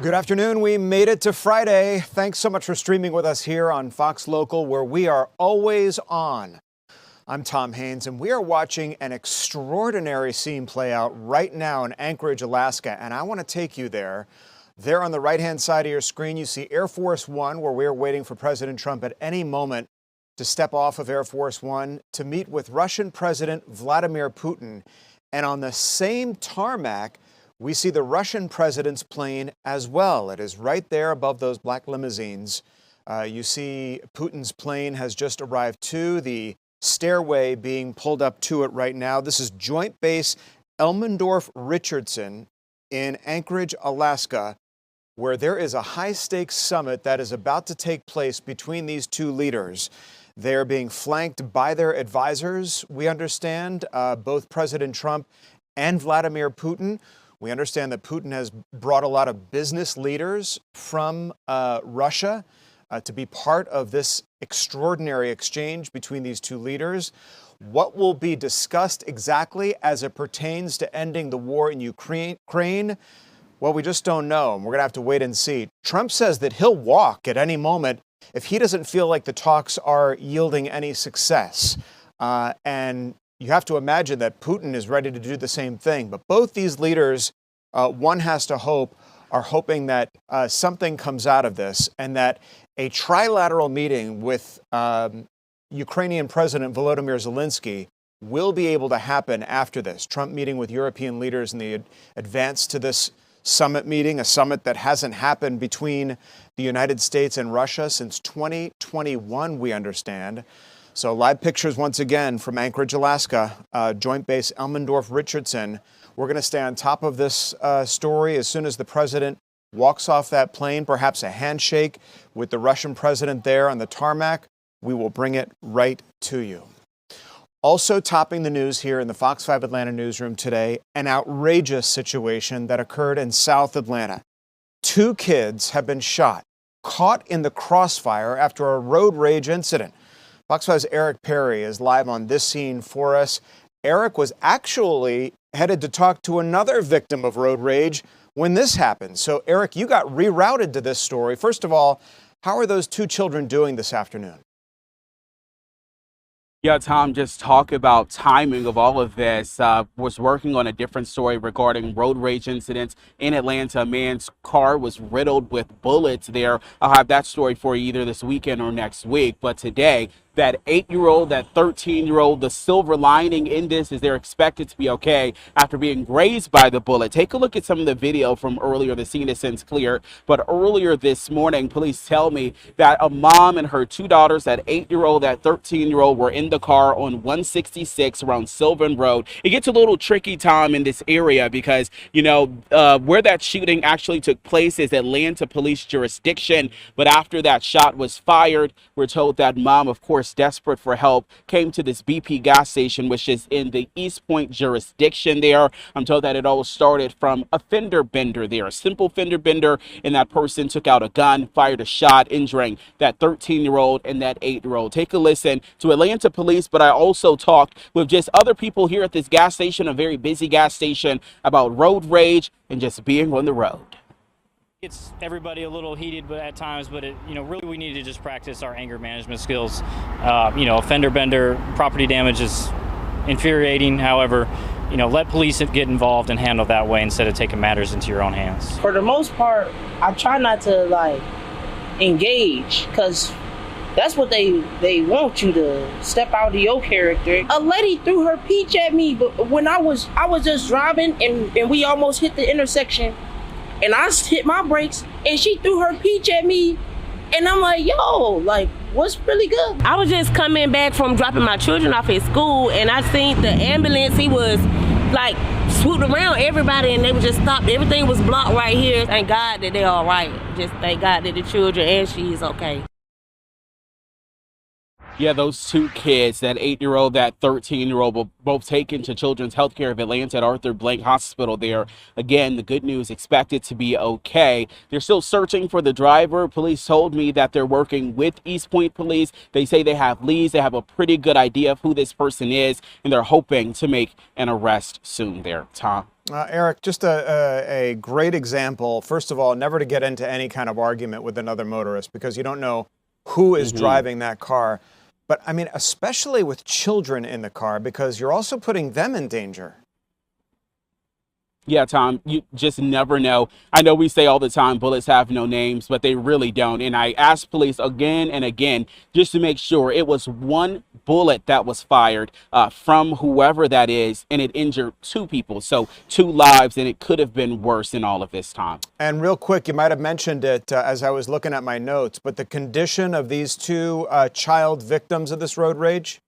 Good afternoon. We made it to Friday. Thanks so much for streaming with us here on Fox Local, where we are always on. I'm Tom Haynes, and we are watching an extraordinary scene play out right now in Anchorage, Alaska, and I want to take you there. There on the right-hand side of your screen, you see Air Force One, where we are waiting for President Trump at any moment to step off of Air Force One to meet with Russian President Vladimir Putin. And on the same tarmac, we see the Russian president's plane as well. It is right there above those black limousines. You see Putin's plane has just arrived too, the stairway being pulled up to it right now. This is Joint Base Elmendorf-Richardson in Anchorage, Alaska, where there is a high-stakes summit that is about to take place between these two leaders. They are being flanked by their advisors, we understand, both President Trump and Vladimir Putin. We understand that Putin has brought a lot of business leaders from Russia to be part of this extraordinary exchange between these two leaders. What will be discussed exactly as it pertains to ending the war in Ukraine? Well, we just don't know, and we're going to have to wait and see. Trump says that he'll walk at any moment if he doesn't feel like the talks are yielding any success. And you have to imagine that Putin is ready to do the same thing. But both these leaders, one has to hope, are hoping that something comes out of this and that a trilateral meeting with Ukrainian President Volodymyr Zelensky will be able to happen after this. Trump meeting with European leaders in the advance to this summit meeting, a summit that hasn't happened between the United States and Russia since 2021, we understand. So live pictures once again from Anchorage, Alaska, Joint Base Elmendorf-Richardson. We're going to stay on top of this story as soon as the president walks off that plane, perhaps a handshake with the Russian president there on the tarmac. We will bring it right to you. Also topping the news here in the Fox 5 Atlanta newsroom today, an outrageous situation that occurred in South Atlanta. 2 kids have been shot, caught in the crossfire after a road rage incident. Fox 5's Eric Perry is live on this scene for us. Eric was actually headed to talk to another victim of road rage when this happened. So, Eric, you got rerouted to this story. First of all, how are those 2 children doing this afternoon? Yeah, Tom, just talk about timing of all of this. Was working on a different story regarding road rage incidents in Atlanta. A man's car was riddled with bullets there. I'll have that story for you either this weekend or next week. But today, that 8-year-old, that 13-year-old, the silver lining in this is they're expected to be okay after being grazed by the bullet. Take a look at some of the video from earlier. The scene is since clear. But earlier this morning, police tell me that a mom and her 2 daughters, that 8-year-old, that 13-year-old, were in the car on 166 around Sylvan Road. It gets a little tricky, Tom, in this area because, you know, where that shooting actually took place is Atlanta police jurisdiction. But after that shot was fired, we're told that mom, of course, desperate for help, came to this BP gas station, which is in the East Point jurisdiction there. I'm told that it all started from a fender bender there, a simple fender bender, and that person took out a gun, fired a shot, injuring that 13-year-old and that 8-year-old. Take a listen to Atlanta police, but I also talked with just other people here at this gas station, a very busy gas station, about road rage and just being on the road. It's everybody a little heated at times, but really we need to just practice our anger management skills. Fender bender, property damage is infuriating. However, let police get involved and handle that way instead of taking matters into your own hands. For the most part, I try not to engage because that's what they want you to step out of your character. A lady threw her peach at me, but when I was just driving and we almost hit the intersection. And I hit my brakes, and she threw her peach at me. And I'm like, yo, what's really good? I was just coming back from dropping my children off at school, and I seen the ambulance. He was, swooped around everybody, and they were just stopped. Everything was blocked right here. Thank God that they're all right. Just thank God that the children and she is okay. Yeah, those 2 kids, that 8-year-old, that 13-year-old, were both taken to Children's Healthcare of Atlanta at Arthur Blank Hospital there. Again, the good news, expected to be okay. They're still searching for the driver. Police told me that they're working with East Point Police. They say they have leads. They have a pretty good idea of who this person is, and they're hoping to make an arrest soon there. Tom? Eric, just a great example. First of all, never to get into any kind of argument with another motorist because you don't know who is driving that car. But I mean, especially with children in the car, because you're also putting them in danger. Yeah, Tom, you just never know. I know we say all the time bullets have no names, but they really don't. And I asked police again and again just to make sure it was one bullet that was fired from whoever that is, and it injured two people. So 2 lives, and it could have been worse in all of this, Tom. And real quick, you might have mentioned it as I was looking at my notes, but the condition of these 2 child victims of this road rage?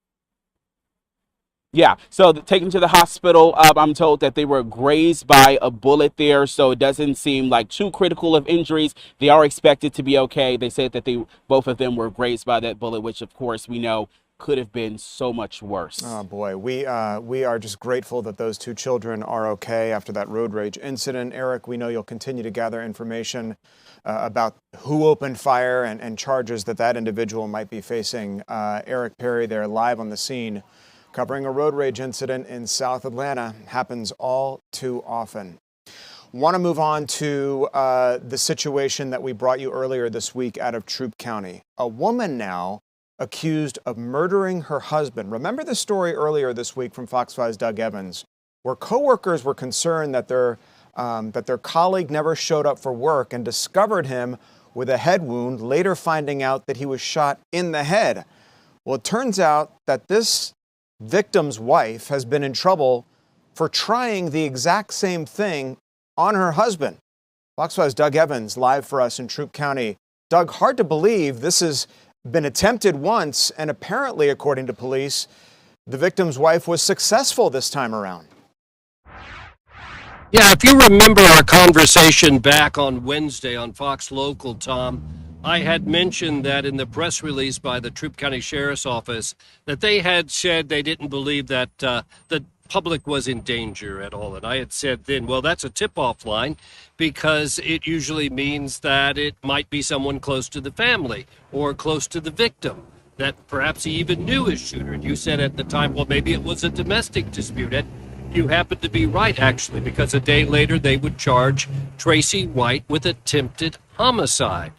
Yeah, so taken to the hospital, I'm told that they were grazed by a bullet there, so it doesn't seem like too critical of injuries. They are expected to be okay. They said that both of them were grazed by that bullet, which of course we know could have been so much worse. Oh boy, we are just grateful that those 2 children are okay after that road rage incident. Eric, we know you'll continue to gather information about who opened fire and charges that individual might be facing. Eric Perry there live on the scene, covering a road rage incident in South Atlanta. Happens all too often. Want to move on to the situation that we brought you earlier this week out of Troup County. A woman now accused of murdering her husband. Remember the story earlier this week from Fox 5's Doug Evans, where coworkers were concerned that their colleague never showed up for work and discovered him with a head wound, later finding out that he was shot in the head. Well, it turns out that this victim's wife has been in trouble for trying the exact same thing on her husband. Fox 5's Doug Evans live for us in Troup County. Doug, hard to believe this has been attempted once, and apparently, according to police, the victim's wife was successful this time around. Yeah, if you remember our conversation back on Wednesday on Fox Local, Tom, I had mentioned that in the press release by the Troup County Sheriff's Office that they had said they didn't believe that the public was in danger at all. And I had said then, well, that's a tip-off line because it usually means that it might be someone close to the family or close to the victim, that perhaps he even knew his shooter. And you said at the time, well, maybe it was a domestic dispute. And you happened to be right, actually, because a day later they would charge Tracy White with attempted homicide.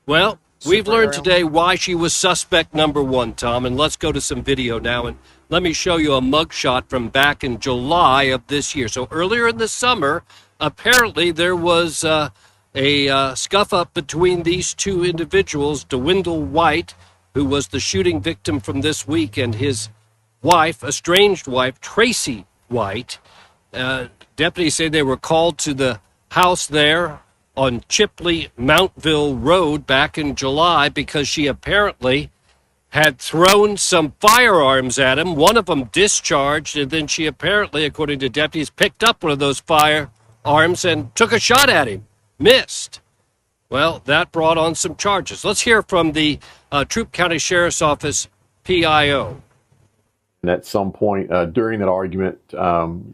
Well, we've learned today why she was suspect number 1, Tom, and let's go to some video now, and let me show you a mugshot from back in July of this year. So earlier in the summer, apparently there was a scuff-up between these 2 individuals, DeWendell White, who was the shooting victim from this week, and his wife, estranged wife, Tracy White. Deputies say they were called to the house there on Chipley Mountville Road back in July because she apparently had thrown some firearms at him. One of them discharged, and then she apparently, according to deputies, picked up one of those firearms and took a shot at him. Missed. Well, that brought on some charges. Let's hear from the Troup County Sheriff's Office PIO. And at some point during that argument,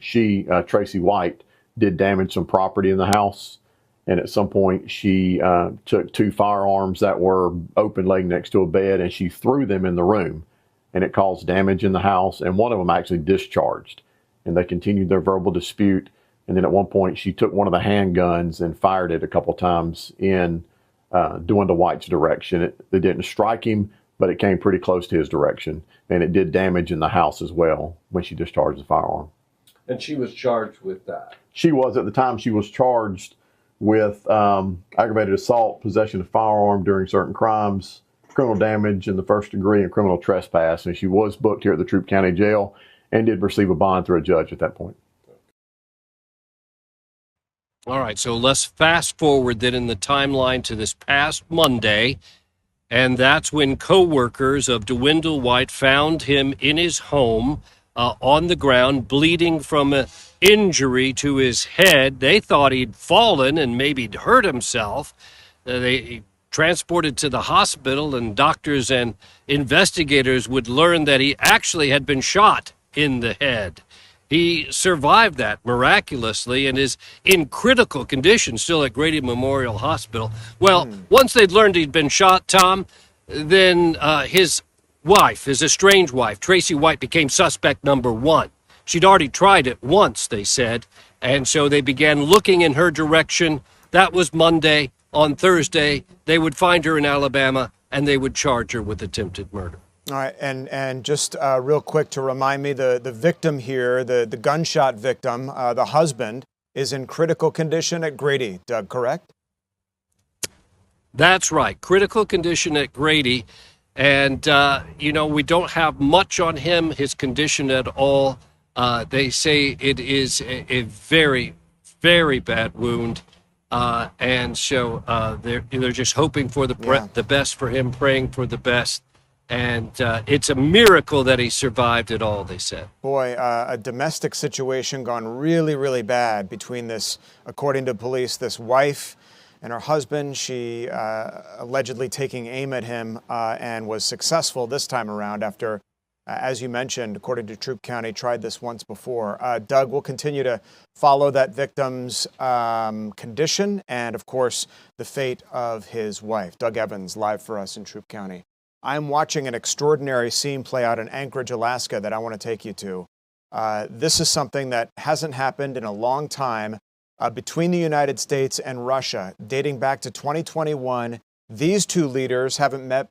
Tracy White, did damage some property in the house. And at some point, she took 2 firearms that were open laying next to a bed, and she threw them in the room. And it caused damage in the house, and one of them actually discharged. And they continued their verbal dispute. And then at one point, she took one of the handguns and fired it a couple times in DeWendell White's direction. It didn't strike him, but it came pretty close to his direction. And it did damage in the house as well when she discharged the firearm. And she was charged with that? She was. At the time, she was charged with aggravated assault, possession of firearm during certain crimes, criminal damage in the first degree, and criminal trespass. And she was booked here at the Troup County Jail and did receive a bond through a judge at that point. All right, so let's fast forward then in the timeline to this past Monday, and that's when co-workers of DeWendell White found him in his home on the ground, bleeding from an injury to his head. They thought he'd fallen and maybe hurt himself. They transported to the hospital, and doctors and investigators would learn that he actually had been shot in the head. He survived that miraculously and is in critical condition still at Grady Memorial Hospital. Well, once they'd learned he'd been shot, Tom, then his wife, his estranged wife, Tracy White, became suspect number 1. She'd already tried it once, they said, and so they began looking in her direction. That was Monday. On Thursday, they would find her in Alabama, and they would charge her with attempted murder. All right, and just real quick to remind me, the victim here, the gunshot victim, the husband, is in critical condition at Grady, Doug, correct? That's right, critical condition at Grady. And, we don't have much on him, his condition at all. They say it is a very, very bad wound. And so they're just hoping for the best for him, praying for the best. And it's a miracle that he survived it all, they said. Boy, a domestic situation gone really, really bad between this, according to police, this wife and her husband. She allegedly taking aim at him and was successful this time around after, as you mentioned, according to Troup County, tried this once before. Doug, we'll continue to follow that victim's condition and, of course, the fate of his wife. Doug Evans, live for us in Troup County. I'm watching an extraordinary scene play out in Anchorage, Alaska that I want to take you to. This is something that hasn't happened in a long time between the United States and Russia, dating back to 2021. These two leaders haven't met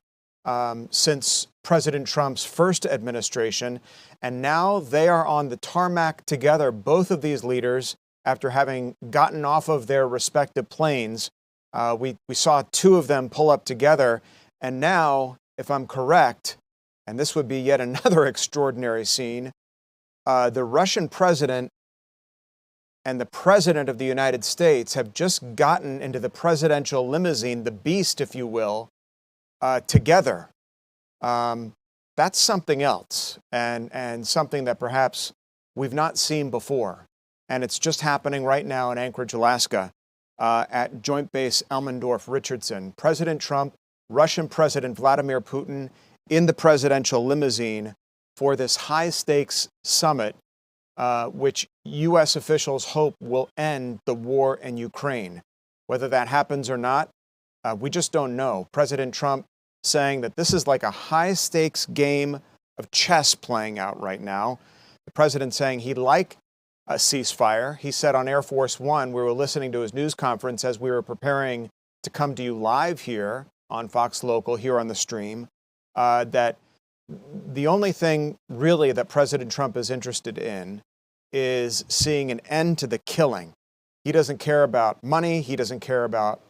since President Trump's first administration, and now they are on the tarmac together, both of these leaders, after having gotten off of their respective planes. We saw two of them pull up together, and now, if I'm correct, and this would be yet another extraordinary scene, the Russian president and the president of the United States have just gotten into the presidential limousine, the beast, if you will, together. That's something else, and something that perhaps we've not seen before. And it's just happening right now in Anchorage, Alaska, at Joint Base Elmendorf-Richardson. President Trump, Russian President Vladimir Putin in the presidential limousine for this high-stakes summit, which U.S. officials hope will end the war in Ukraine. Whether that happens or not, we just don't know. President Trump saying that this is like a high-stakes game of chess playing out right now. The president saying he'd like a ceasefire. He said on Air Force One, we were listening to his news conference as we were preparing to come to you live here on Fox Local, here on the stream, that the only thing really that President Trump is interested in is seeing an end to the killing. He doesn't care about money. He doesn't care about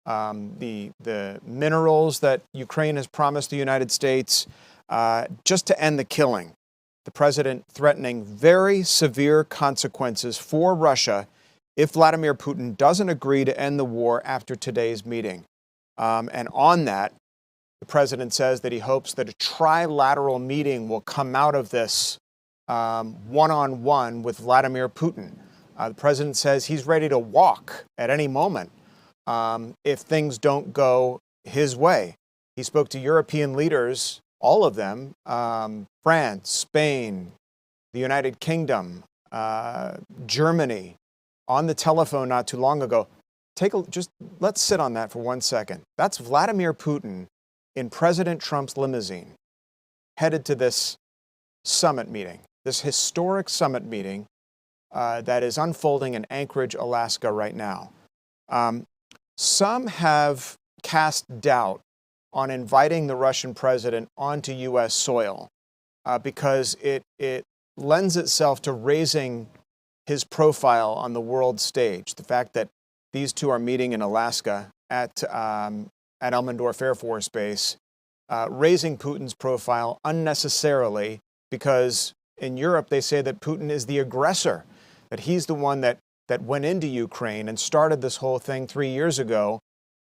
the minerals that Ukraine has promised the United States, just to end the killing. The president threatening very severe consequences for Russia if Vladimir Putin doesn't agree to end the war after today's meeting. And on that, the president says that he hopes that a trilateral meeting will come out of this one-on-one with Vladimir Putin. The president says he's ready to walk at any moment if things don't go his way. He spoke to European leaders, all of them, France, Spain, the United Kingdom, Germany, on the telephone not too long ago. Let's sit on that for 1 second. That's Vladimir Putin in President Trump's limousine, headed to this summit meeting, this historic summit meeting that is unfolding in Anchorage, Alaska right now. Some have cast doubt on inviting the Russian president onto U.S. soil because it lends itself to raising his profile on the world stage. The fact that these two are meeting in Alaska at Elmendorf Air Force Base, raising Putin's profile unnecessarily, because in Europe they say that Putin is the aggressor, that he's the one that went into Ukraine and started this whole thing 3 years ago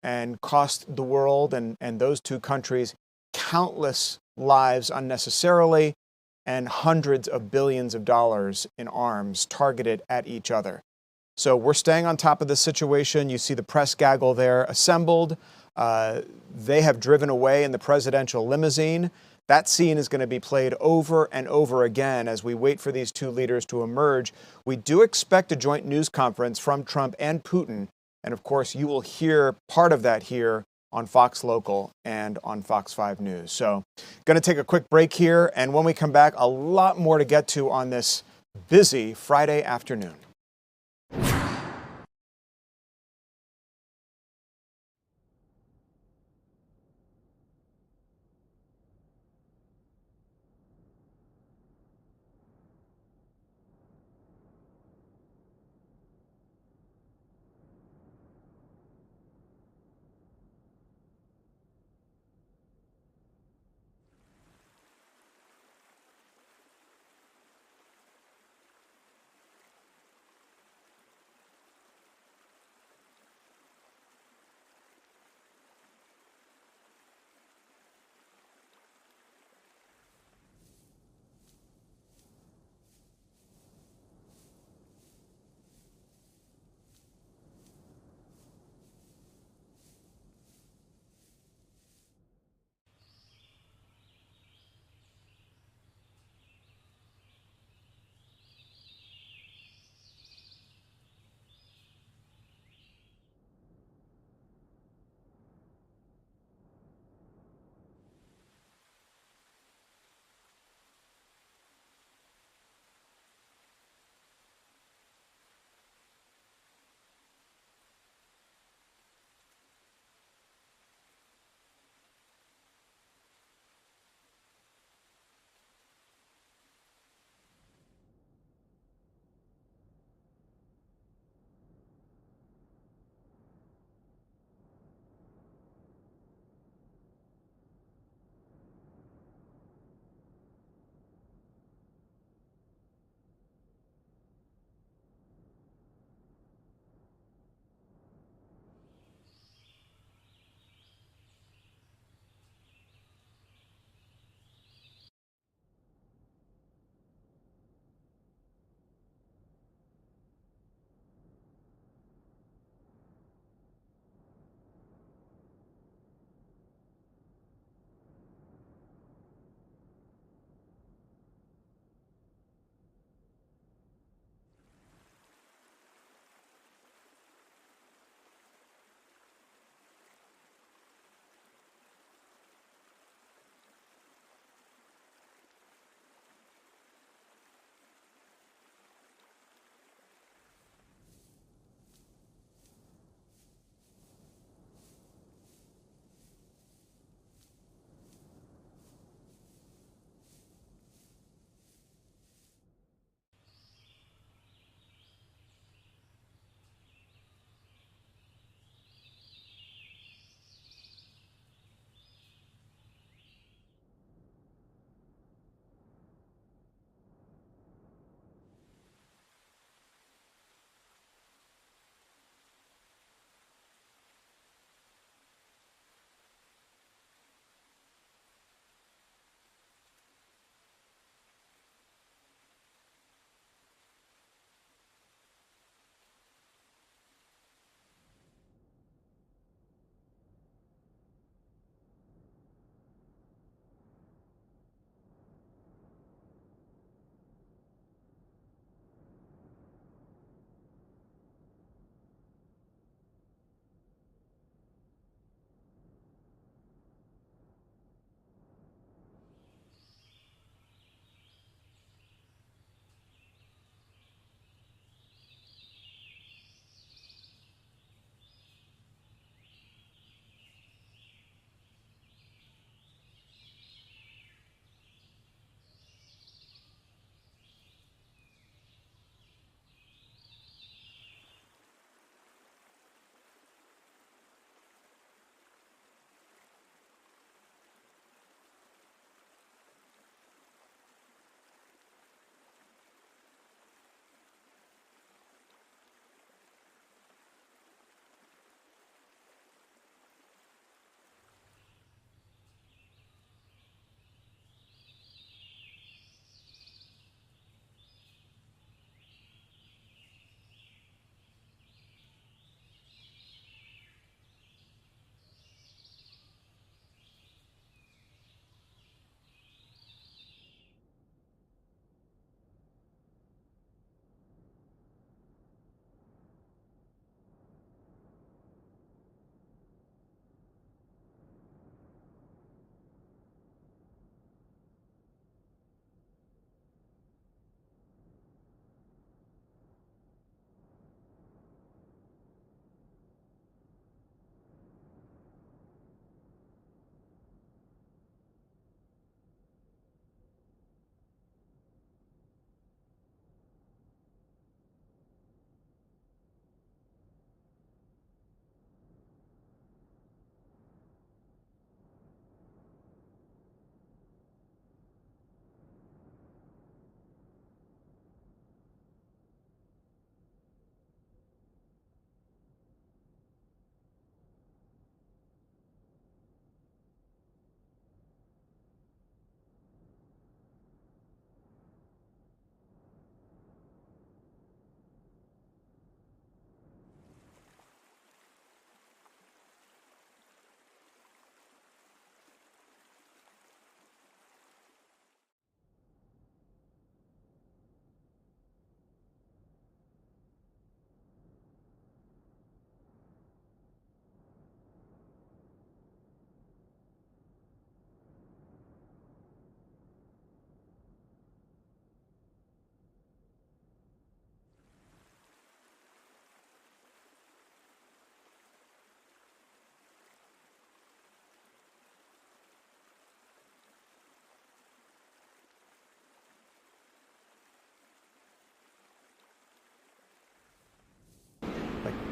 and cost the world and those two countries countless lives unnecessarily and hundreds of billions of dollars in arms targeted at each other. So we're staying on top of the situation. You see the press gaggle there assembled. They have driven away in the presidential limousine. That scene is going to be played over and over again as we wait for these two leaders to emerge. We do expect a joint news conference from Trump and Putin. And of course, you will hear part of that here on Fox Local and on Fox 5 News. So going to take a quick break here. And when we come back, a lot more to get to on this busy Friday afternoon.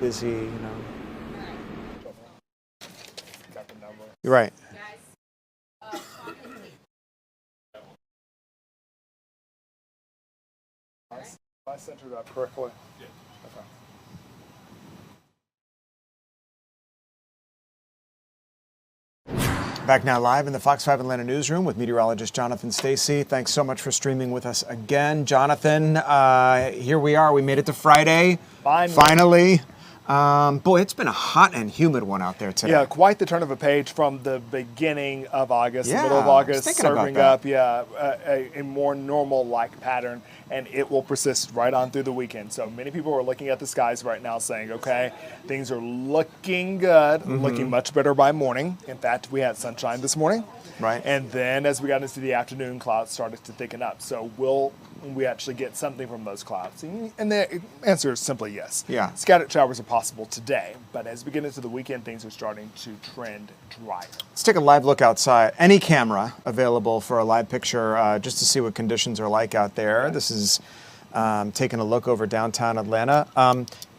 busy, you know. You're right. I centered up correctly. Okay. Back now live in the Fox 5 Atlanta newsroom with meteorologist Jonathan Stacy. Thanks so much for streaming with us again. Jonathan, here we are. We made it to Friday. Finally. Boy, it's been a hot and humid one out there today. Yeah, quite the turn of a page from the beginning of August, Yeah, middle of I was August, thinking about serving that. up, a more normal-like pattern, and it will persist right on through the weekend. So many people are looking at the skies right now saying, okay, things are looking good, looking much better by morning. In fact, we had sunshine this morning. Right. And then as we got into the afternoon, clouds started to thicken up. So will we actually get something from those clouds? And the answer is simply yes. Yeah. Scattered showers are possible today, but as we get into the weekend, things are starting to trend drier. Let's take a live look outside. Any camera available for a live picture just to see what conditions are like out there. This is taking a look over downtown Atlanta.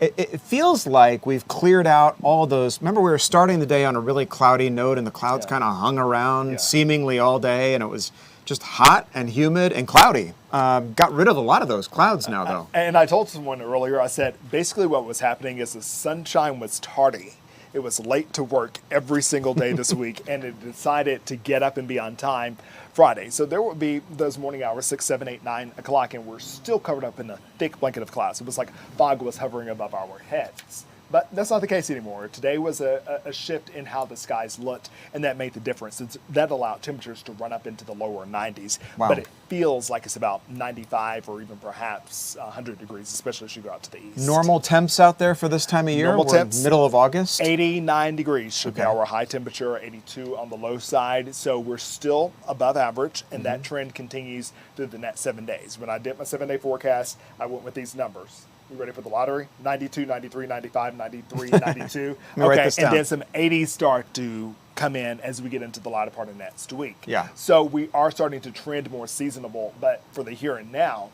It feels like we've cleared out all those. Remember, we were starting the day on a really cloudy note, and the clouds kind of hung around seemingly all day, and it was just hot and humid and cloudy. Got rid of a lot of those clouds now, though. And I told someone earlier, I said, basically what was happening is the sunshine was tardy. It was late to work every single day this week, and it decided to get up and be on time Friday. So there will be those morning hours, 6, 7, 8, 9 o'clock, and we're still covered up in a thick blanket of clouds. It was like fog was hovering above our heads. But that's not the case anymore. Today was a shift in how the skies looked, and that made the difference. That allowed temperatures to run up into the lower 90s. Wow. But it feels like it's about 95 or even perhaps 100 degrees, especially as you go out to the east. Normal temps out there for this time of year? Normal We're temps. middle of August? 89 degrees should be our high temperature, 82 on the low side. So we're still above average, and that trend continues through the next 7 days. When I did my 7-day forecast, I went with these numbers. You ready for the lottery? 92, 93, 95, 93, 92. Write this down. And then some 80s start to come in as we get into the latter part of next week. Yeah. So we are starting to trend more seasonable, but for the here and now,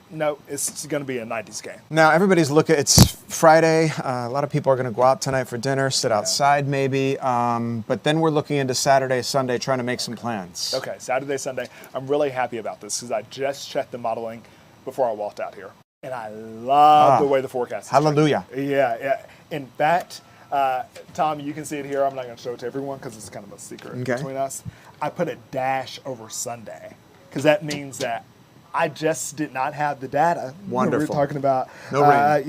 no, it's going to be a 90s game. Now, everybody's looking, it's Friday. A lot of people are going to go out tonight for dinner, sit outside maybe. But then we're looking into Saturday, Sunday, trying to make some plans. Okay, Saturday, Sunday. I'm really happy about this because I just checked the modeling before I walked out here. And I love the way the forecast is. Hallelujah. Yeah. In fact, Tom, you can see it here. I'm not going to show it to everyone because it's kind of a secret between us. I put a dash over Sunday because that means that I just did not have the data. Wonderful. We were talking about No rain.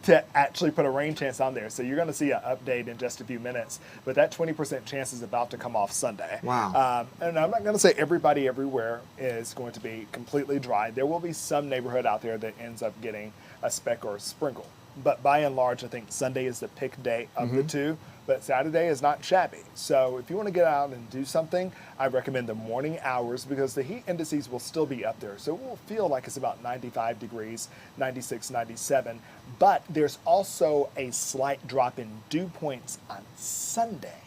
to actually put a rain chance on there. So you're going to see an update in just a few minutes. But that 20% chance is about to come off Sunday. Wow. And I'm not going to say everybody everywhere is going to be completely dry. There will be some neighborhood out there that ends up getting a speck or a sprinkle. But by and large, I think Sunday is the pick day of the two. But Saturday is not shabby. So if you want to get out and do something, I recommend the morning hours because the heat indices will still be up there. So it will feel like it's about 95 degrees, 96, 97. But there's also a slight drop in dew points on Sunday.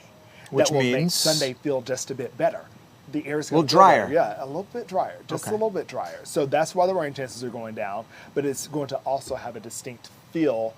Which that will make means? Sunday feel just a bit better. The air is A little going to feel better. drier. Yeah, a little bit drier, just a little bit drier. So that's why the rain chances are going down, but it's going to also have a distinct feel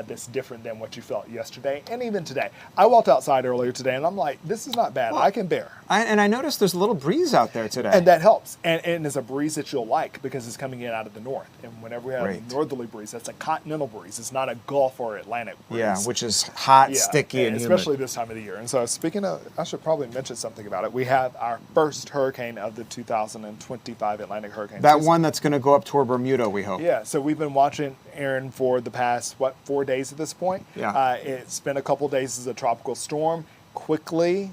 that's different than what you felt yesterday and even today. I walked outside earlier today and I'm like, this is not bad. I can bear. And I noticed there's a little breeze out there today. And that helps. And it's a breeze that you'll like because it's coming in out of the north. And whenever we have Great. a northerly breeze, that's a continental breeze. It's not a Gulf or Atlantic breeze. Yeah, which is hot, sticky, and humid. especially this time of the year. And so speaking of, I should probably mention something about it. We have our first hurricane of the 2025 Atlantic hurricane That season. one that's going to go up toward Bermuda, we hope. Yeah, so we've been watching Aaron for the past, 4 days at this point? Yeah. It's been a couple days as a tropical storm. Quickly,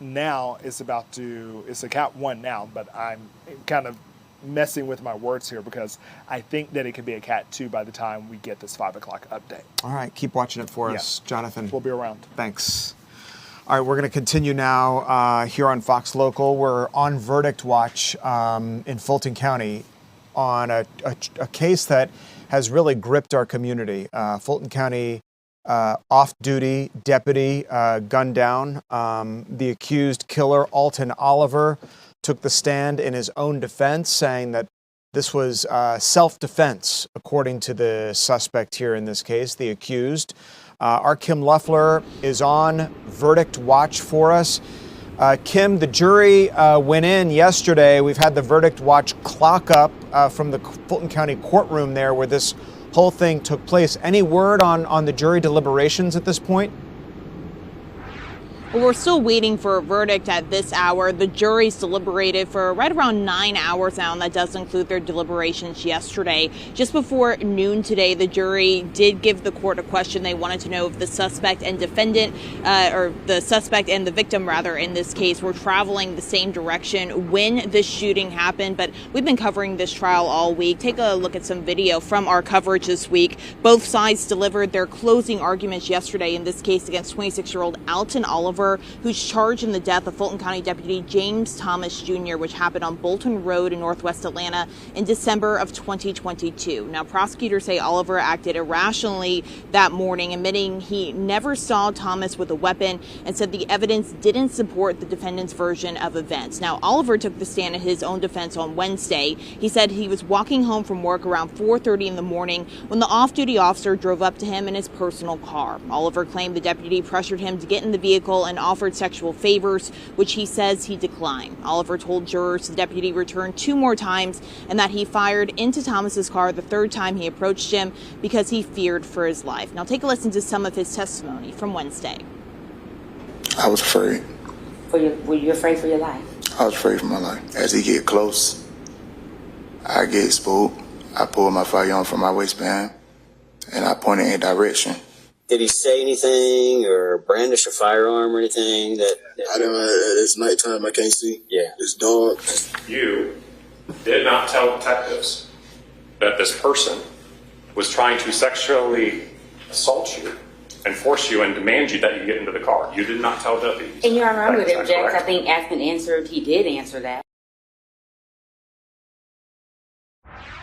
now it's a Cat 1 now, but I'm kind of messing with my words here because I think that it could be a Cat 2 by the time we get this 5 o'clock update. All right, keep watching it for us, Jonathan. We'll be around. Thanks. All right, we're going to continue now here on Fox Local. We're on verdict watch in Fulton County on a case that has really gripped our community. Fulton County off-duty deputy gunned down. The accused killer, Alton Oliver, took the stand in his own defense, saying that This was self-defense, according to the suspect here in this case, the accused. Our Kim Luffler is on verdict watch for us. Kim, the jury went in yesterday. We've had the verdict watch clock up from the Fulton County courtroom there where this whole thing took place. Any word on the jury deliberations at this point? Well, we're still waiting for a verdict at this hour. The jury's deliberated for right around 9 hours now, and that does include their deliberations yesterday. Just before noon today, the jury did give the court a question. They wanted to know if the suspect and defendant, or the suspect and the victim, rather, in this case, were traveling the same direction when this shooting happened. But we've been covering this trial all week. Take a look at some video from our coverage this week. Both sides delivered their closing arguments yesterday in this case against 26-year-old Alton Oliver, who's charged in the death of Fulton County Deputy James Thomas Jr., which happened on Bolton Road in Northwest Atlanta in December of 2022. Now, prosecutors say Oliver acted irrationally that morning, admitting he never saw Thomas with a weapon, and said the evidence didn't support the defendant's version of events. Now, Oliver took the stand in his own defense on Wednesday. He said he was walking home from work around 4:30 in the morning when the off-duty officer drove up to him in his personal car. Oliver claimed the deputy pressured him to get in the vehicle and offered sexual favors, which he says he declined. Oliver told jurors the deputy returned 2 more times and that he fired into Thomas's car the 3rd time he approached him because he feared for his life. Now take a listen to some of his testimony from Wednesday. I was afraid. Were you afraid for your life? I was afraid for my life. As he get close, I get spooked. I pull my firearm from my waistband and I point it in a direction. Did he say anything or brandish a firearm or anything that I don't know. It's nighttime. I can't see. Yeah. It's dark. You did not tell detectives that this person was trying to sexually assault you and force you and demand you that you get into the car. You did not tell deputies. And Your Honor, I would That is object. correct. I think Aspen answered. He did answer that.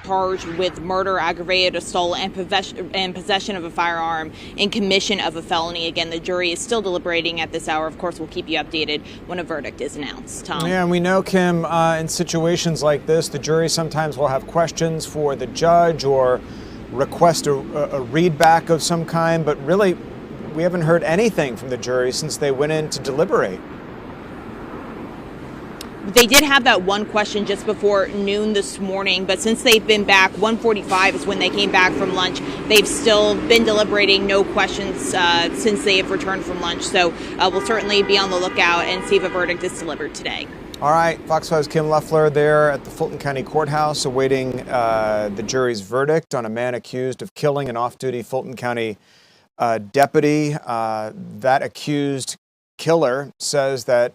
Charged with murder, aggravated assault, and possession of a firearm in commission of a felony. Again, the jury is still deliberating at this hour. Of course, we'll keep you updated when a verdict is announced. Tom? Yeah, and we know, Kim, in situations like this, the jury sometimes will have questions for the judge or request a readback of some kind, but really, we haven't heard anything from the jury since they went in to deliberate. They did have that one question just before noon this morning, but since they've been back, 1:45 is when they came back from lunch. They've still been deliberating, no questions since they have returned from lunch. So we'll certainly be on the lookout and see if a verdict is delivered today. All right, Fox 5's Kim Luffler there at the Fulton County Courthouse awaiting the jury's verdict on a man accused of killing an off-duty Fulton County deputy. That accused killer says that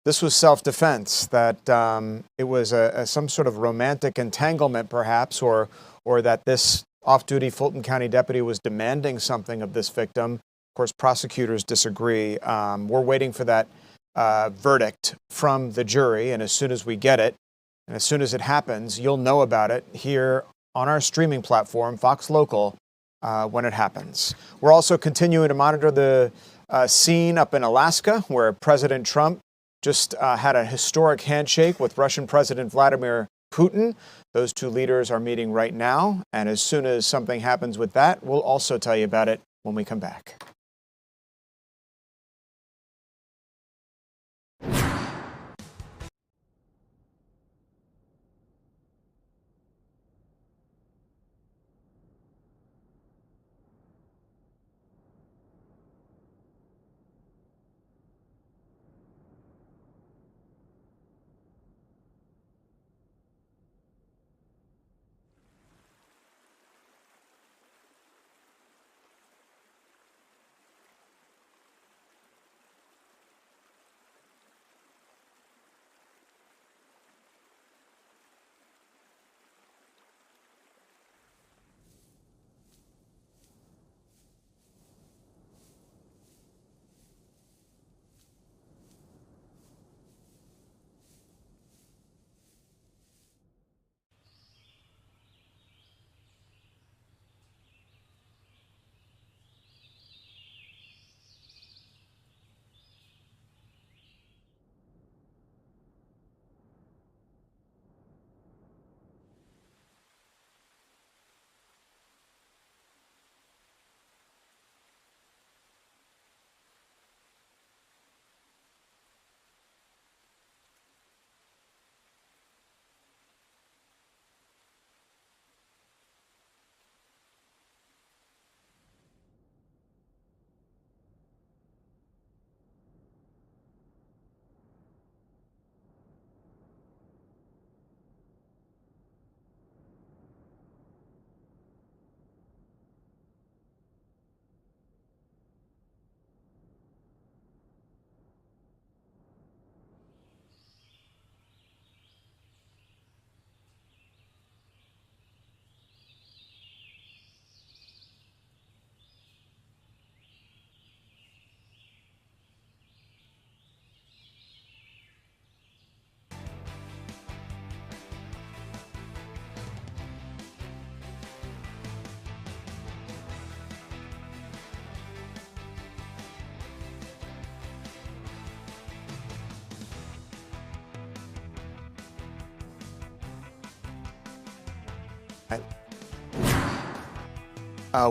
this was self-defense, that it was some sort of romantic entanglement, perhaps, or that this off-duty Fulton County deputy was demanding something of this victim. Of course, prosecutors disagree. We're waiting for that verdict from the jury, and as soon as we get it, and as soon as it happens, you'll know about it here on our streaming platform, Fox Local, when it happens. We're also continuing to monitor the scene up in Alaska, where President Trump just had a historic handshake with Russian President Vladimir Putin. Those 2 leaders are meeting right now, and as soon as something happens with that, we'll also tell you about it when we come back.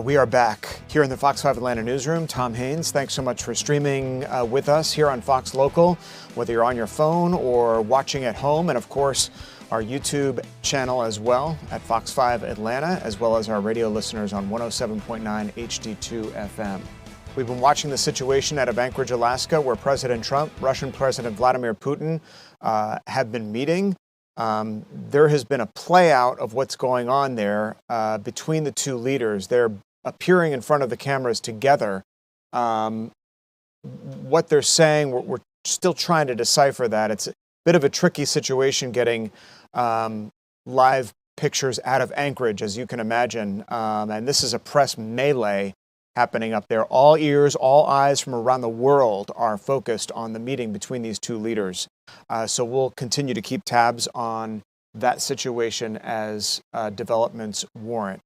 We are back here in the Fox 5 Atlanta newsroom. Tom Haines, thanks so much for streaming with us here on Fox Local, whether you're on your phone or watching at home, and of course, our YouTube channel as well at Fox 5 Atlanta, as well as our radio listeners on 107.9 HD2 FM. We've been watching the situation out of Anchorage, Alaska, where President Trump, Russian President Vladimir Putin have been meeting. There has been a play out of what's going on there between the two leaders. They're appearing in front of the cameras together. What they're saying, we're still trying to decipher that. It's a bit of a tricky situation getting live pictures out of Anchorage, as you can imagine. And this is a press melee happening up there. All ears, all eyes from around the world are focused on the meeting between these two leaders. So we'll continue to keep tabs on that situation as developments warrant.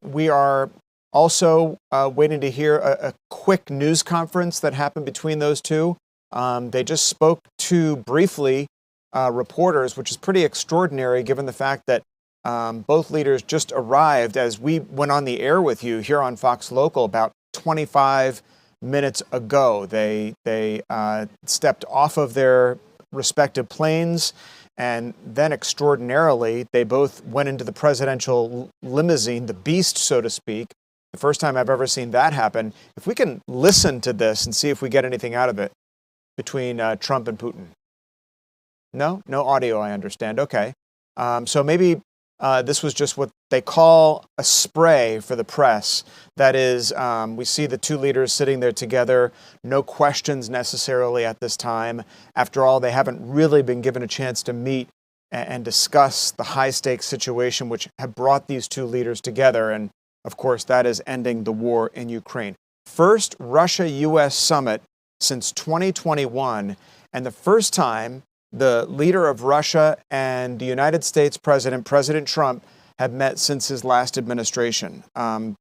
We are also waiting to hear a quick news conference that happened between those two. They just spoke to briefly reporters, which is pretty extraordinary given the fact that both leaders just arrived as we went on the air with you here on Fox Local about 25 minutes ago. They stepped off of their respective planes, and then extraordinarily, they both went into the presidential limousine, the beast, so to speak. The first time I've ever seen that happen. If we can listen to this and see if we get anything out of it between Trump and Putin. No audio, I understand. Okay. So maybe this was just what they call a spray for the press. That is, we see the two leaders sitting there together, no questions necessarily at this time. After all, they haven't really been given a chance to meet and discuss the high-stakes situation which have brought these two leaders together. And, of course, that is ending the war in Ukraine. First Russia-U.S. summit since 2021, and the first time the leader of Russia and the United States President Trump, have met since his last administration.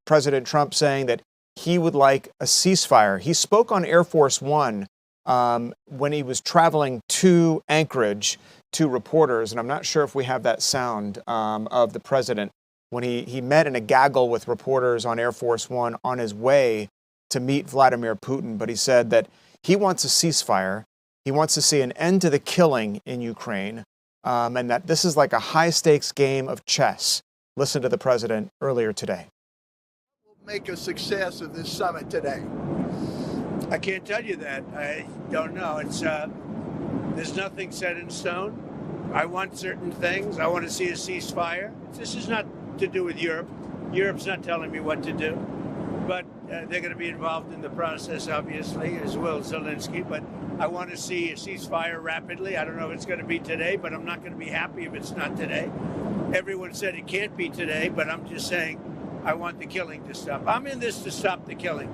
President Trump saying that he would like a ceasefire. He spoke on Air Force One when he was traveling to Anchorage to reporters, and I'm not sure if we have that sound of the president when he met in a gaggle with reporters on Air Force One on his way to meet Vladimir Putin. But he said that he wants a ceasefire. He wants to see an end to the killing in Ukraine, and that this is like a high-stakes game of chess. Listen to the president earlier today. We'll make a success of this summit today. I can't tell you that. I don't know. There's nothing set in stone. I want certain things. I want to see a ceasefire. This is not to do with Europe. Europe's not telling me what to do. But they're going to be involved in the process, obviously, as will Zelensky. But I want to see a ceasefire rapidly. I don't know if it's going to be today, but I'm not going to be happy if it's not today. Everyone said it can't be today, but I'm just saying I want the killing to stop. I'm in this to stop the killing.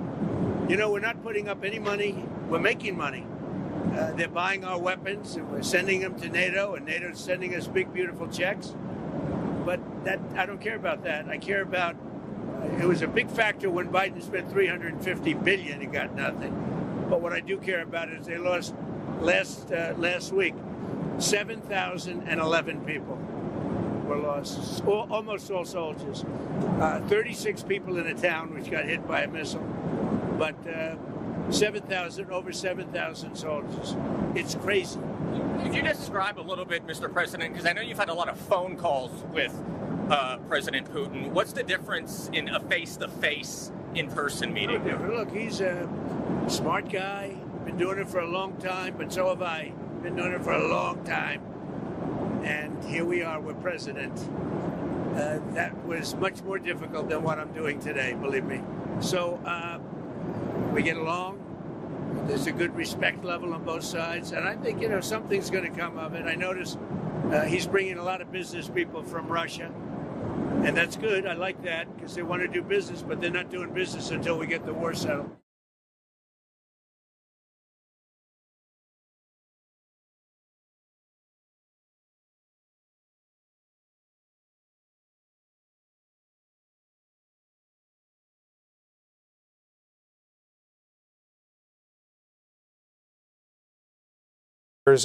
You know, we're not putting up any money. We're making money. They're buying our weapons, and we're sending them to NATO, and NATO's sending us big, beautiful checks. But that I don't care about that. I care about it was a big factor when Biden spent $350 billion and got nothing. But what I do care about is they lost last week 7,011 people were lost, almost all soldiers. 36 people in a town which got hit by a missile, but over 7,000 soldiers. It's crazy. Could you describe a little bit, Mr. President, because I know you've had a lot of phone calls with President Putin. What's the difference in a face-to-face, in-person meeting? Look, he's a smart guy, been doing it for a long time, but so have I. Been doing it for a long time. And here we are with President. That was much more difficult than what I'm doing today, believe me. So we get along. There's a good respect level on both sides. And I think, something's going to come of it. I notice he's bringing a lot of business people from Russia. And that's good. I like that because they want to do business, but they're not doing business until we get the war settled.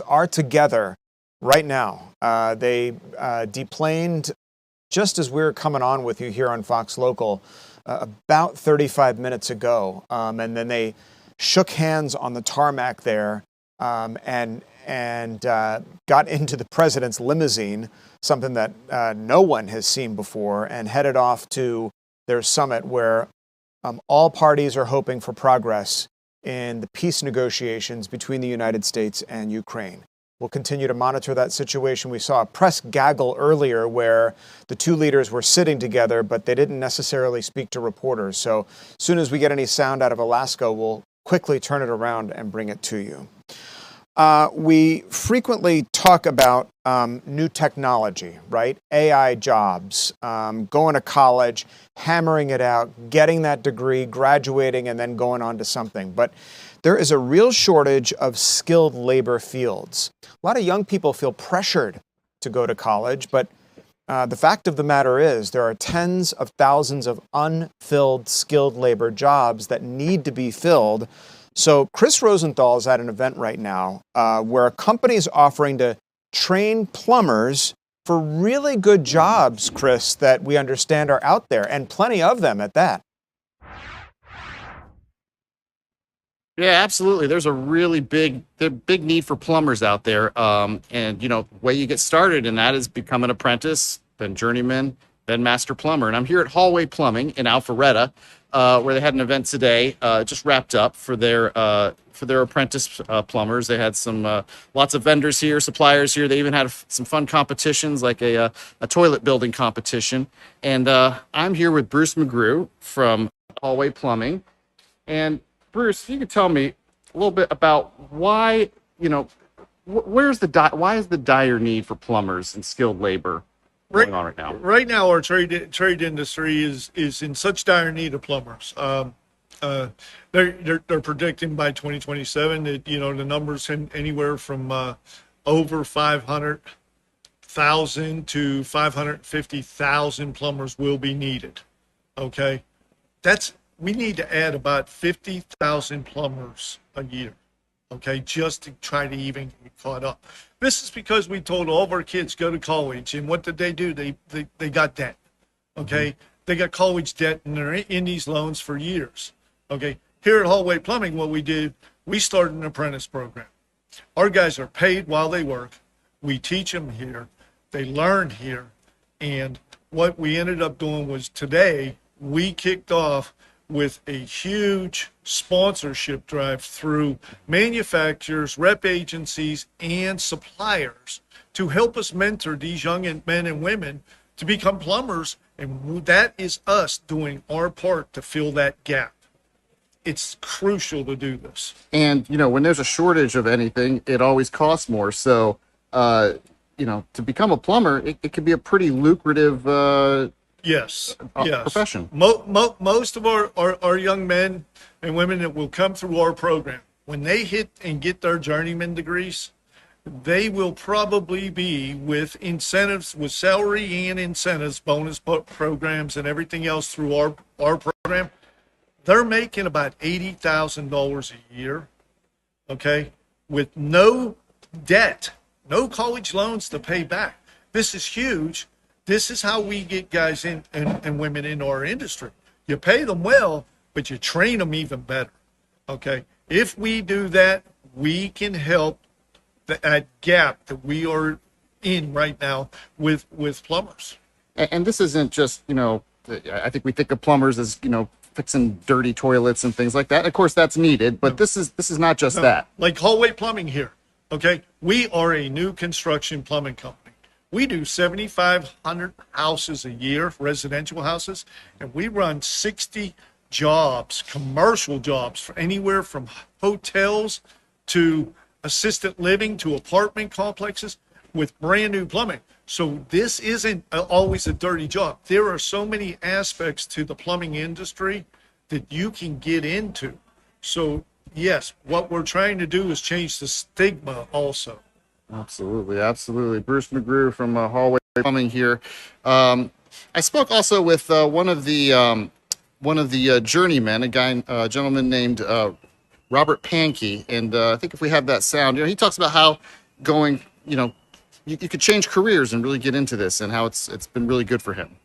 Are together right now. They deplaned just as we were coming on with you here on Fox Local about 35 minutes ago. And then they shook hands on the tarmac there and got into the president's limousine, something that no one has seen before, and headed off to their summit where all parties are hoping for progress in the peace negotiations between the United States and Ukraine. We'll continue to monitor that situation. We saw a press gaggle earlier where the two leaders were sitting together, but they didn't necessarily speak to reporters. So as soon as we get any sound out of Alaska, we'll quickly turn it around and bring it to you. We frequently talk about new technology, right? AI jobs, going to college, hammering it out, getting that degree, graduating, and then going on to something. But there is a real shortage of skilled labor fields. A lot of young people feel pressured to go to college, but the fact of the matter is there are tens of thousands of unfilled skilled labor jobs that need to be filled. So Chris Rosenthal is at an event right now where a company is offering to train plumbers for really good jobs, Chris, that we understand are out there, and plenty of them at that. Yeah, absolutely. There's a really big need for plumbers out there. And, the way you get started in that is become an apprentice, then journeyman, then master plumber. And I'm here at Hallway Plumbing in Alpharetta, where they had an event today, just wrapped up for their apprentice plumbers. They had some lots of vendors here, suppliers here. They even had some fun competitions, like a toilet building competition. And I'm here with Bruce McGrew from Hallway Plumbing. And Bruce, you could tell me a little bit about why, why is the dire need for plumbers and skilled labor going on right now? Right now, our trade industry is in such dire need of plumbers. They're predicting by 2027 that the numbers anywhere from over 500,000 to 550,000 plumbers will be needed. Okay, we need to add about 50,000 plumbers a year, okay, just to try to even get caught up. This is because we told all of our kids go to college, and what did they do? They got debt, okay? Mm-hmm. They got college debt, and they're in these loans for years, okay? Here at Hallway Plumbing, what we did, we started an apprentice program. Our guys are paid while they work. We teach them here. They learn here. And what we ended up doing was today, we kicked off with a huge sponsorship drive through manufacturers, rep agencies, and suppliers to help us mentor these young men and women to become plumbers. And that is us doing our part to fill that gap. It's crucial to do this. And, when there's a shortage of anything, it always costs more. So, to become a plumber, it can be a pretty lucrative Yes. profession. Most of our young men and women that will come through our program, when they hit and get their journeyman degrees, they will probably be with incentives, with salary and incentives, bonus programs, and everything else through our program. They're making about $80,000 a year, okay, with no debt, no college loans to pay back. This is huge. This is how we get guys in and women into our industry. You pay them well, but you train them even better. Okay? If we do that, we can help that gap that we are in right now with plumbers. And this isn't just, I think we think of plumbers as, fixing dirty toilets and things like that. Of course, that's needed, but this is not just that. Like Hallway Plumbing here. Okay? We are a new construction plumbing company. We do 7,500 houses a year, residential houses, and we run 60 jobs, commercial jobs, for anywhere from hotels to assisted living to apartment complexes with brand new plumbing. So this isn't always a dirty job. There are so many aspects to the plumbing industry that you can get into. So yes, what we're trying to do is change the stigma also. Absolutely. Bruce McGrew from Hallway Plumbing here. I spoke also with one of the journeymen, a gentleman named Robert Pankey, and I think if we have that sound, he talks about how going, you could change careers and really get into this, and how it's been really good for him.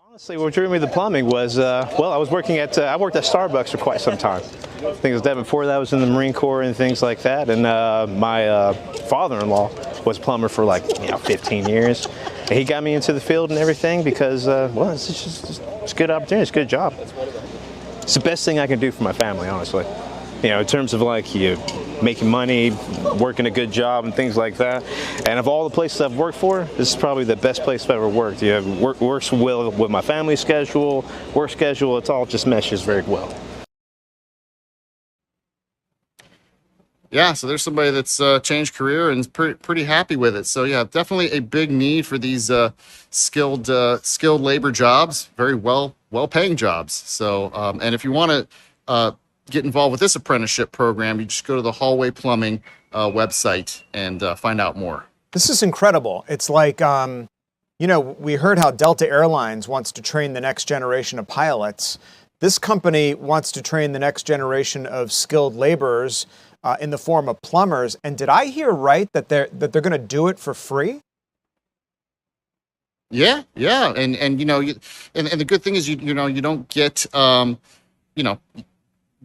Honestly, what drew me to plumbing was, well, I worked at Starbucks for quite some time. I think it was that before that I was in the Marine Corps and things like that. And my father-in-law was a plumber for 15 years. And he got me into the field and everything because, well, it's a good opportunity. It's a good job. It's the best thing I can do for my family, honestly. In terms of you making money, working a good job and things like that. And of all the places I've worked for, this is probably the best place I've ever worked. Works well with my family schedule, work schedule. It's all just meshes very well. Yeah, so there's somebody that's changed career and is pretty happy with it. So yeah, definitely a big need for these skilled labor jobs, very well paying jobs. So and if you want to get involved with this apprenticeship program, you just go to the Hallway Plumbing website and find out more. This is incredible. It's like, we heard how Delta Airlines wants to train the next generation of pilots. This company wants to train the next generation of skilled laborers in the form of plumbers. And did I hear right that they're going to do it for free? Yeah, and the good thing is you don't get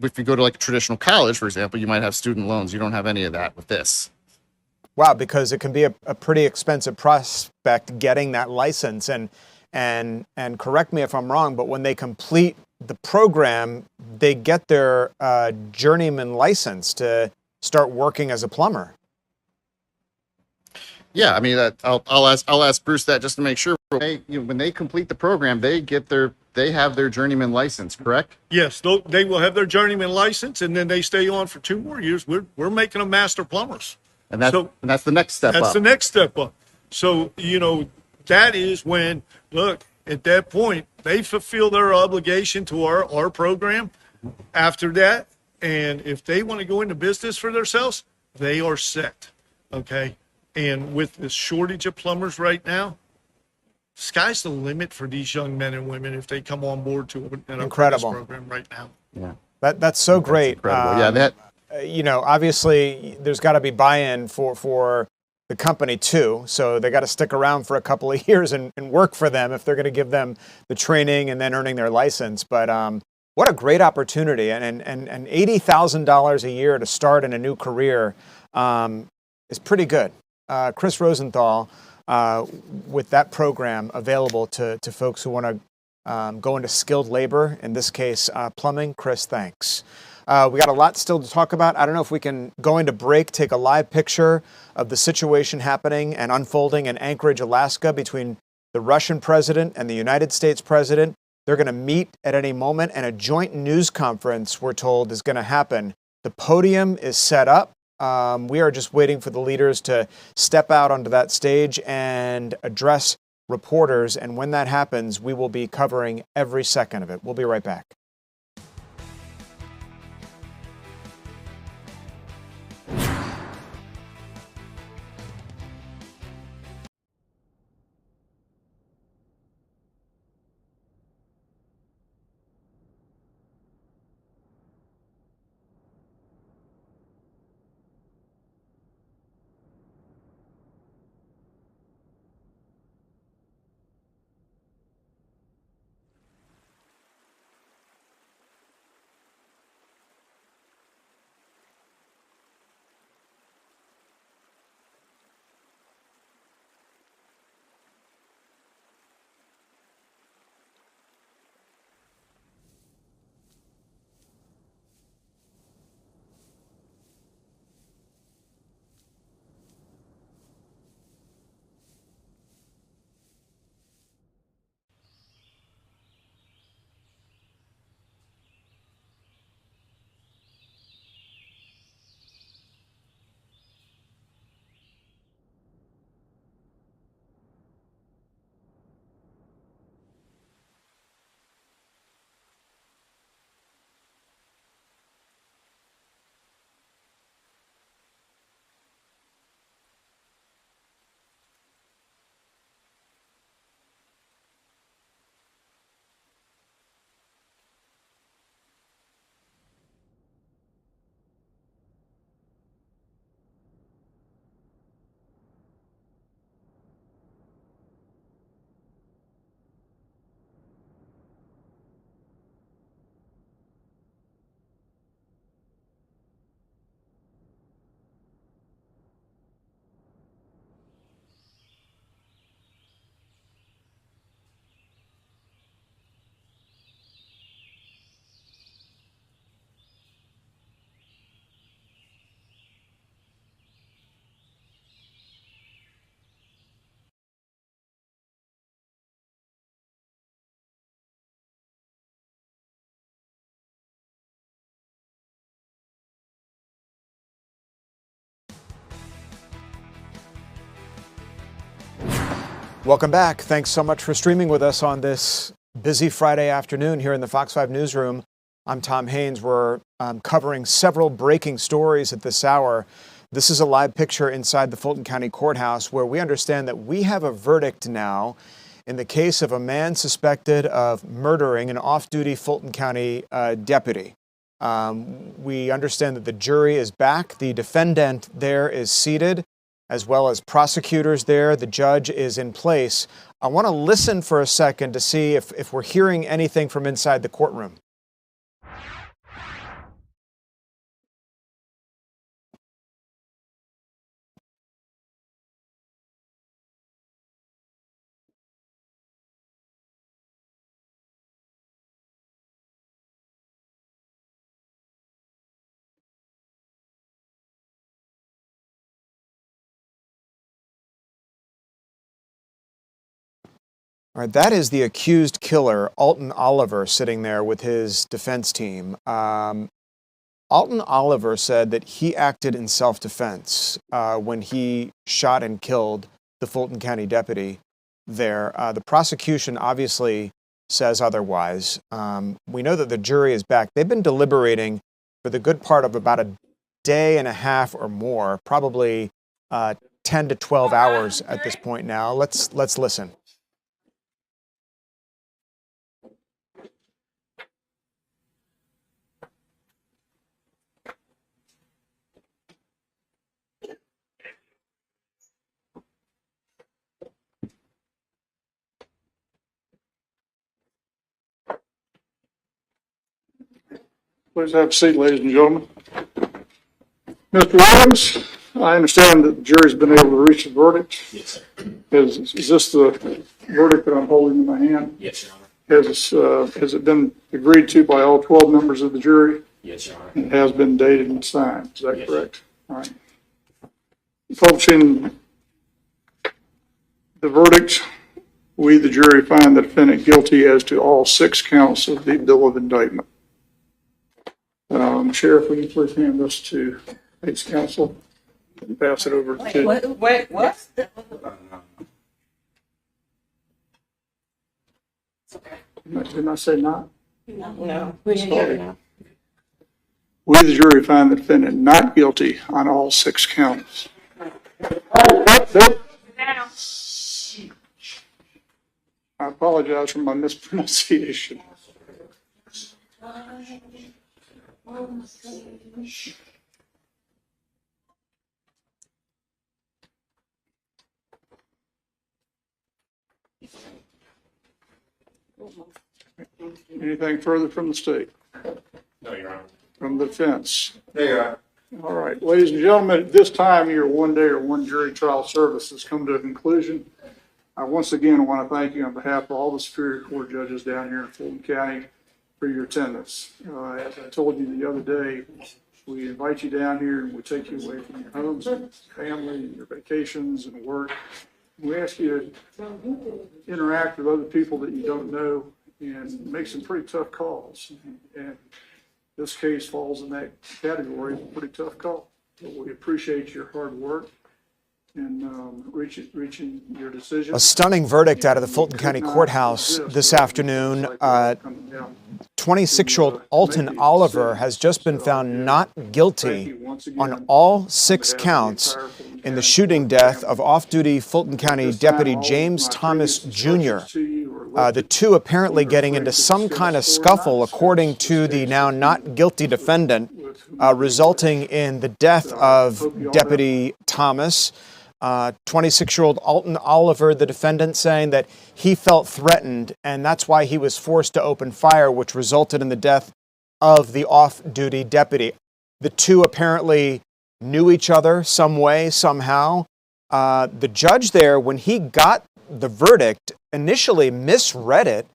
if you go to a traditional college, for example, you might have student loans. You don't have any of that with this. Wow, because it can be a pretty expensive prospect getting that license. And correct me if I'm wrong, but when they complete the program, they get their journeyman license to start working as a plumber. Yeah, I mean, I'll ask Bruce that just to make sure. When they complete the program, they have their journeyman license, correct? Yes, they will have their journeyman license, and then they stay on for 2 more years. We're making them master plumbers. And that's the next step up. That's the next step up. So, that is when, look, at that point, they fulfill their obligation to our program. After that, and if they want to go into business for themselves, they are set, okay? And with the shortage of plumbers right now, sky's the limit for these young men and women if they come on board to an apprentice program right now. Yeah, that's so great. Incredible. Obviously, there's got to be buy-in for the company too. So they got to stick around for a couple of years and work for them if they're going to give them the training and then earning their license. But what a great opportunity, and $80,000 a year to start in a new career is pretty good. Chris Rosenthal, with that program available to folks who want to go into skilled labor, in this case, plumbing. Chris, thanks. We got a lot still to talk about. I don't know if we can go into break, take a live picture of the situation happening and unfolding in Anchorage, Alaska, between the Russian president and the United States president. They're going to meet at any moment, and a joint news conference, we're told, is going to happen. The podium is set up. We are just waiting for the leaders to step out onto that stage and address reporters. And when that happens, we will be covering every second of it. We'll be right back. Welcome back. Thanks so much for streaming with us on this busy Friday afternoon here in the Fox 5 newsroom. I'm Tom Haynes. We're covering several breaking stories at this hour. This is a live picture inside the Fulton County Courthouse where we understand that we have a verdict now in the case of a man suspected of murdering an off-duty Fulton County deputy. We understand that the jury is back. The defendant there is seated, as well as prosecutors there. The judge is in place. I want to listen for a second to see if we're hearing anything from inside the courtroom. All right, that is the accused killer, Alton Oliver, sitting there with his defense team. Alton Oliver said that he acted in self-defense when he shot and killed the Fulton County deputy there. The prosecution obviously says otherwise. We know that the jury is back. They've been deliberating for the good part of about a day and a half or more, probably 10 to 12 hours at this point now. Let's listen. Please have a seat, ladies and gentlemen. Mr. Williams, I understand that the jury's been able to reach a verdict. Yes, sir. Is this the verdict that I'm holding in my hand? Yes, Your Honor. Has it been agreed to by all 12 members of the jury? Yes, Your Honor. It has been dated and signed. Is that Yes. correct? All right. Publishing the verdict, we, the jury, find the defendant guilty as to all 6 counts of the bill of indictment. Sheriff, will you please hand this to State's counsel and pass it over to... Wait, what? Didn't I say not? No, we didn't hear it now. We, the jury, find the defendant not guilty on all 6 counts. I apologize for my mispronunciation. Anything further from the state? No, Your Honor. From the defense? No, Your Honor. All right, ladies and gentlemen, at this time, your one-day or one jury trial service has come to a conclusion. I once again want to thank you on behalf of all the Superior Court judges down here in Fulton County for your attendance. As I told you the other day, we invite you down here and we take you away from your homes, and family, your vacations and work. We ask you to interact with other people that you don't know and make some pretty tough calls. And this case falls in that category, a pretty tough call. But we appreciate your hard work and reaching your decision. A stunning verdict out of the Fulton County Courthouse this afternoon. 26-year-old Alton Oliver has just been found not guilty on all 6 counts in the shooting death of off-duty Fulton County Deputy James Thomas Jr. The two apparently getting into some kind of scuffle, according to the now not guilty defendant, resulting in the death of Deputy Thomas. 26-year-old Alton Oliver, the defendant, saying that he felt threatened and that's why he was forced to open fire, which resulted in the death of the off-duty deputy. The two apparently knew each other some way, somehow. The judge there, when he got the verdict, initially misread it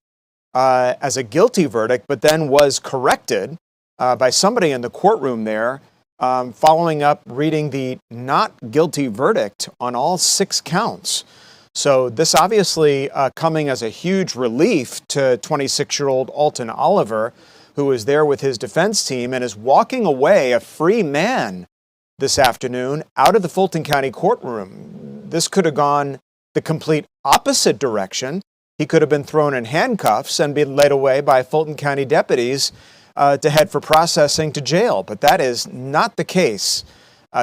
as a guilty verdict, but then was corrected by somebody in the courtroom there, following up reading the not guilty verdict on all 6 counts. So this obviously coming as a huge relief to 26-year-old Alton Oliver, who is there with his defense team and is walking away a free man this afternoon out of the Fulton County courtroom. This could have gone the complete opposite direction. He could have been thrown in handcuffs and been led away by Fulton County deputies to head for processing to jail. But that is not the case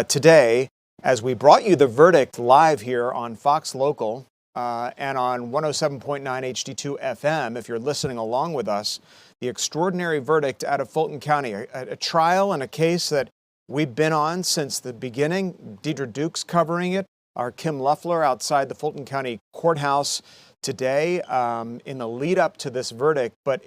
today, as we brought you the verdict live here on Fox Local and on 107.9 HD2 FM. If you're listening along with us, the extraordinary verdict out of Fulton County, a trial and a case that we've been on since the beginning. Deidre Duke's covering it. Our Kim Luffler outside the Fulton County Courthouse today in the lead up to this verdict. But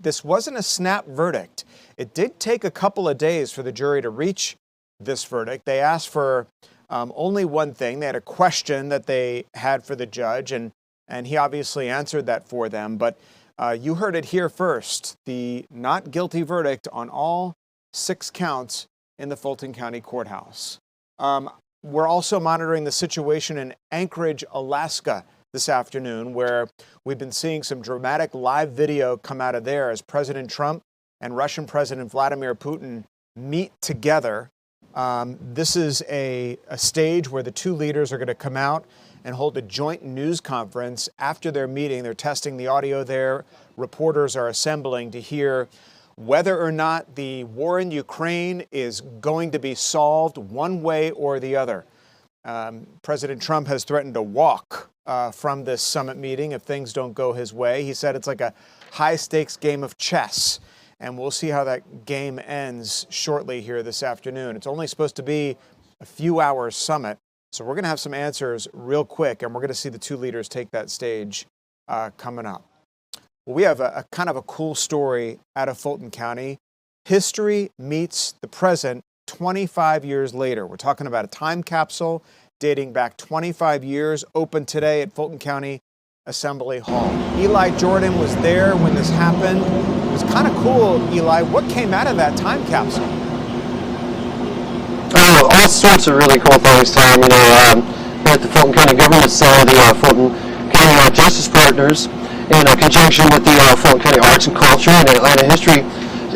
this wasn't a snap verdict. It did take a couple of days for the jury to reach this verdict. They asked for only one thing. They had a question that they had for the judge, and he obviously answered that for them. But you heard it here first, the not guilty verdict on all 6 counts in the Fulton County Courthouse. We're also monitoring the situation in Anchorage, Alaska this afternoon, where we've been seeing some dramatic live video come out of there as President Trump and Russian President Vladimir Putin meet together. This is a stage where the two leaders are going to come out and hold a joint news conference after their meeting. They're testing the audio there. Reporters are assembling to hear whether or not the war in Ukraine is going to be solved one way or the other. President Trump has threatened to walk from this summit meeting if things don't go his way. He said it's like a high-stakes game of chess, and we'll see how that game ends shortly here this afternoon. It's only supposed to be a few hours summit, so we're going to have some answers real quick, and we're going to see the two leaders take that stage coming up. Well, we have a kind of a cool story out of Fulton County. History meets the present 25 years later. We're talking about a time capsule dating back 25 years, open today at Fulton County Assembly Hall. Eli Jordan was there when this happened. It was kind of cool, Eli. What came out of that time capsule? All sorts of really cool things, Tom. Here at the Fulton County Government Center, the Fulton County Justice Partners, in conjunction with the Fulton County Arts and Culture and Atlanta History,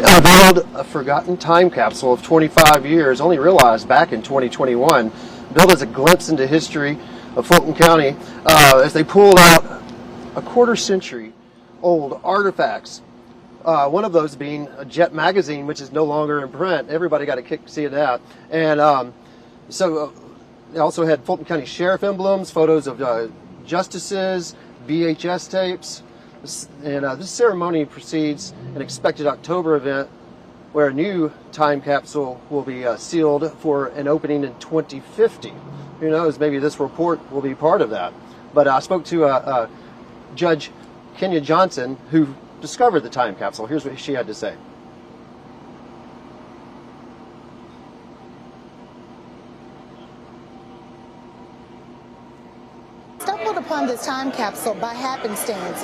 unveiled a forgotten time capsule of 25 years, only realized back in 2021, billed as a glimpse into history of Fulton County, as they pulled out a quarter-century old artifacts. One of those being a Jet magazine, which is no longer in print. Everybody got a kick seeing that. And so they also had Fulton County Sheriff emblems, photos of justices, VHS tapes. And this ceremony precedes an expected October event where a new time capsule will be sealed for an opening in 2050. Who knows, maybe this report will be part of that. But I spoke to Judge Kenya Johnson, who discovered the time capsule. Here's what she had to say. Stumbled upon this time capsule by happenstance.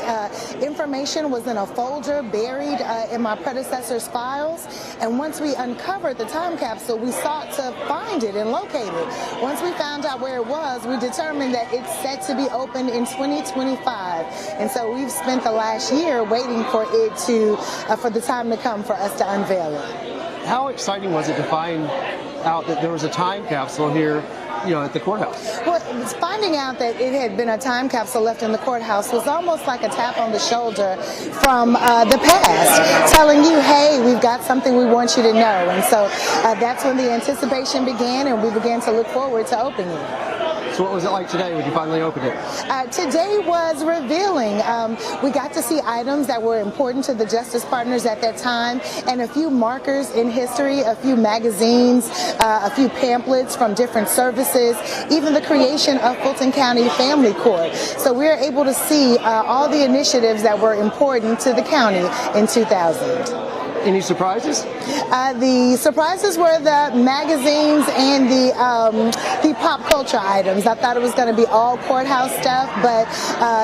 Information was in a folder buried in my predecessor's files, and once we uncovered the time capsule, we sought to find it and locate it. Once we found out where it was, we determined that it's set to be opened in 2025, and so we've spent the last year waiting for it to, for the time to come for us to unveil it. How exciting was it to find out that there was a time capsule here, at the courthouse? Well, finding out that it had been a time capsule left in the courthouse was almost like a tap on the shoulder from the past, telling you, hey, we've got something we want you to know. And so that's when the anticipation began, and we began to look forward to opening it. So what was it like today when you finally opened it? Today was revealing. We got to see items that were important to the Justice Partners at that time, and a few markers in history, a few magazines, a few pamphlets from different services, even the creation of Fulton County Family Court. So we were able to see all the initiatives that were important to the county in 2000. Any surprises? The surprises were the magazines and the pop culture items. I thought it was going to be all courthouse stuff, but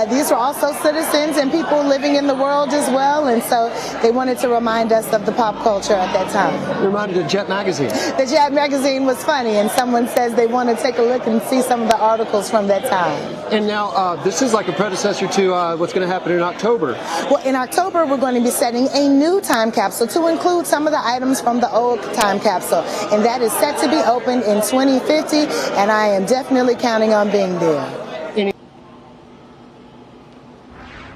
these were also citizens and people living in the world as well, and so they wanted to remind us of the pop culture at that time. Reminded of Jet magazine. The Jet magazine was funny, and someone says they want to take a look and see some of the articles from that time. And now this is like a predecessor to what's going to happen in October. Well, in October we're going to be setting a new time capsule to include some of the items from the old time capsule, and that is set to be opened in 2050, and I am definitely counting on being there.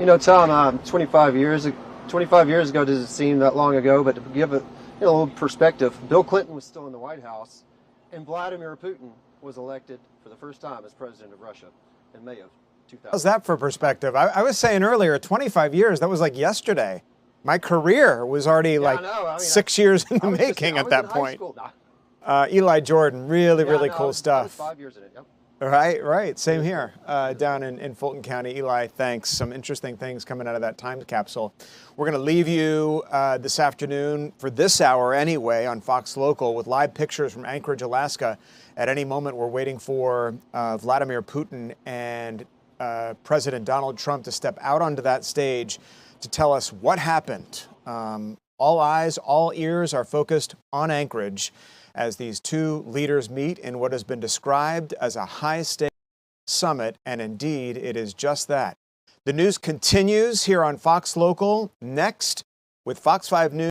You know, Tom, 25 years ago doesn't seem that long ago, but to give it a little perspective, Bill Clinton was still in the White House, and Vladimir Putin was elected for the first time as president of Russia in May of 2000. How's that for perspective? I was saying earlier, 25 years, that was like yesterday. My career was already 6 years in the making at that point. Eli Jordan, really cool stuff. 5 years in it, yep. Right. Same here down in Fulton County. Eli, thanks. Some interesting things coming out of that time capsule. We're going to leave you this afternoon, for this hour anyway, on Fox Local with live pictures from Anchorage, Alaska. At any moment, we're waiting for Vladimir Putin and President Donald Trump to step out onto that stage to tell us what happened. All eyes, all ears are focused on Anchorage as these two leaders meet in what has been described as a high-stakes summit, and indeed, it is just that. The news continues here on Fox Local. Next, with Fox 5 News.